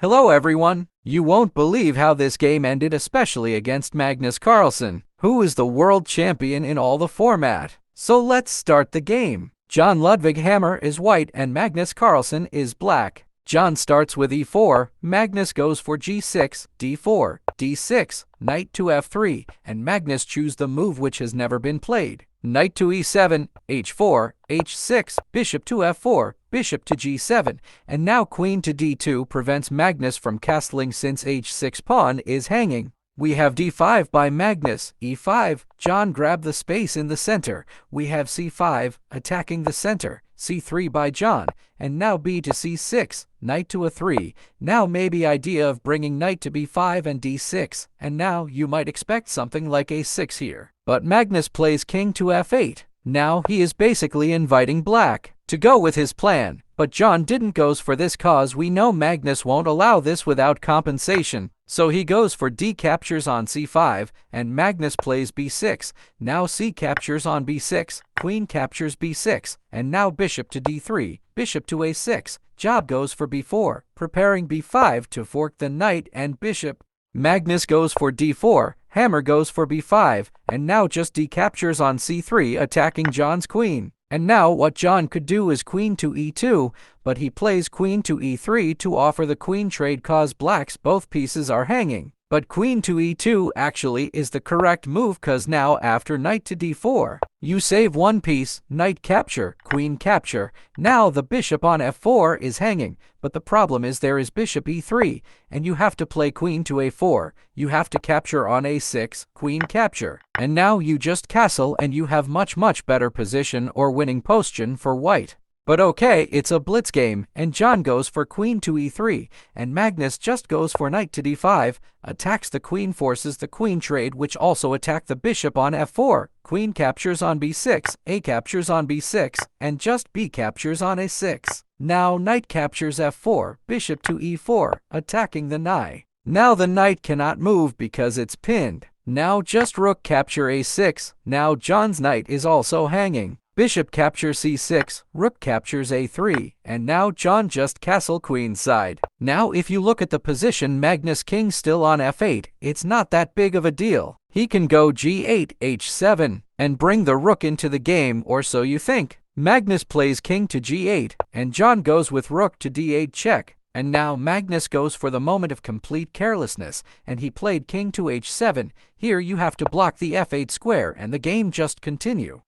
Hello everyone! You won't believe how this game ended, especially against Magnus Carlsen, who is the world champion in all the format. So let's start the game. John Ludwig Hammer is white and Magnus Carlsen is black. John starts with e4, Magnus goes for g6, d4, d6, knight to f3, and Magnus chooses the move which has never been played. Knight to e7, h4, h6, bishop to f4, bishop to g7, and now queen to d2 prevents Magnus from castling since h6 pawn is hanging. We have d5 by Magnus, e5, John grabbed the space in the center. We have c5, attacking the center, c3 by John, and now b to c6, knight to a3. Now maybe idea of bringing knight to b5 and d6, and now you might expect something like a6 here. But Magnus plays king to f8. Now he is basically inviting black to go with his plan, but John didn't goes for this cause we know Magnus won't allow this without compensation. So he goes for d captures on c5, and Magnus plays b6. Now c captures on b6, queen captures b6, and now bishop to d3, bishop to a6. Job goes for b4, preparing b5 to fork the knight and bishop. Magnus goes for d4, Hammer goes for b5, and now just d captures on c3, attacking John's queen. And now what John could do is queen to e2, but he plays queen to e3 to offer the queen trade cause black's both pieces are hanging. But queen to e2 actually is the correct move cause now after knight to d4, you save one piece, knight capture, queen capture. Now the bishop on f4 is hanging, but the problem is there is bishop e3, and you have to play queen to a4. You have to capture on a6, queen capture. And now you just castle and you have much better position or winning position for white. But okay, it's a blitz game, and John goes for queen to e3, and Magnus just goes for knight to d5, attacks the queen, forces the queen trade, which also attack the bishop on f4, queen captures on b6, a captures on b6, and just b captures on a6. Now knight captures f4, bishop to e4, attacking the knight. Now the knight cannot move because it's pinned. Now just rook capture a6, now John's knight is also hanging. Bishop captures c6, rook captures a3, and now John just castle queenside. Now if you look at the position Magnus king still on f8, it's not that big of a deal. He can go g8, h7, and bring the rook into the game, or so you think. Magnus plays king to g8, and John goes with rook to d8 check. And now Magnus goes for the moment of complete carelessness, and he played king to h7. Here you have to block the f8 square, and the game just continue.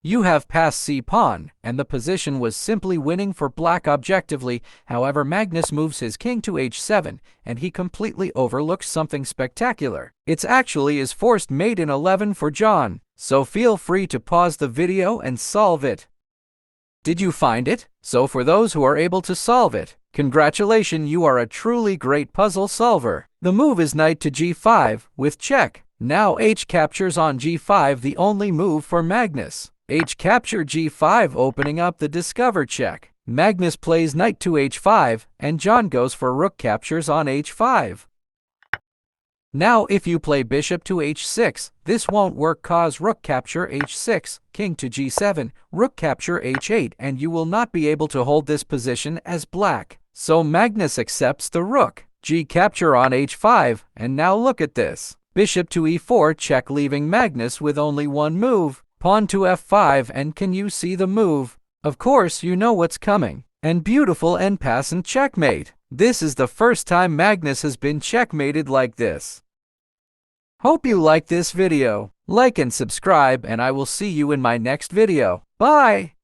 You have passed c-pawn, and the position was simply winning for black objectively. However, Magnus moves his king to h7, and he completely overlooks something spectacular. It's actually his forced mate in 11 for John. So feel free to pause the video and solve it. Did you find it? So for those who are able to solve it, congratulations, you are a truly great puzzle solver. The move is knight to g5 with check. Now h captures on g5, the only move for Magnus. H capture g5, opening up the discover check. Magnus plays knight to h5, and John goes for rook captures on h5. Now if you play bishop to h6, this won't work cause rook capture h6, king to g7, rook capture h8, and you will not be able to hold this position as black. So Magnus accepts the rook, g capture on h5, and now look at this. Bishop to e4 check, leaving Magnus with only one move. Pawn to f5, and can you see the move? Of course you know what's coming. And beautiful and Passant checkmate. This is the first time Magnus has been checkmated like this. Hope you like this video. Like and subscribe, and I will see you in my next video. Bye!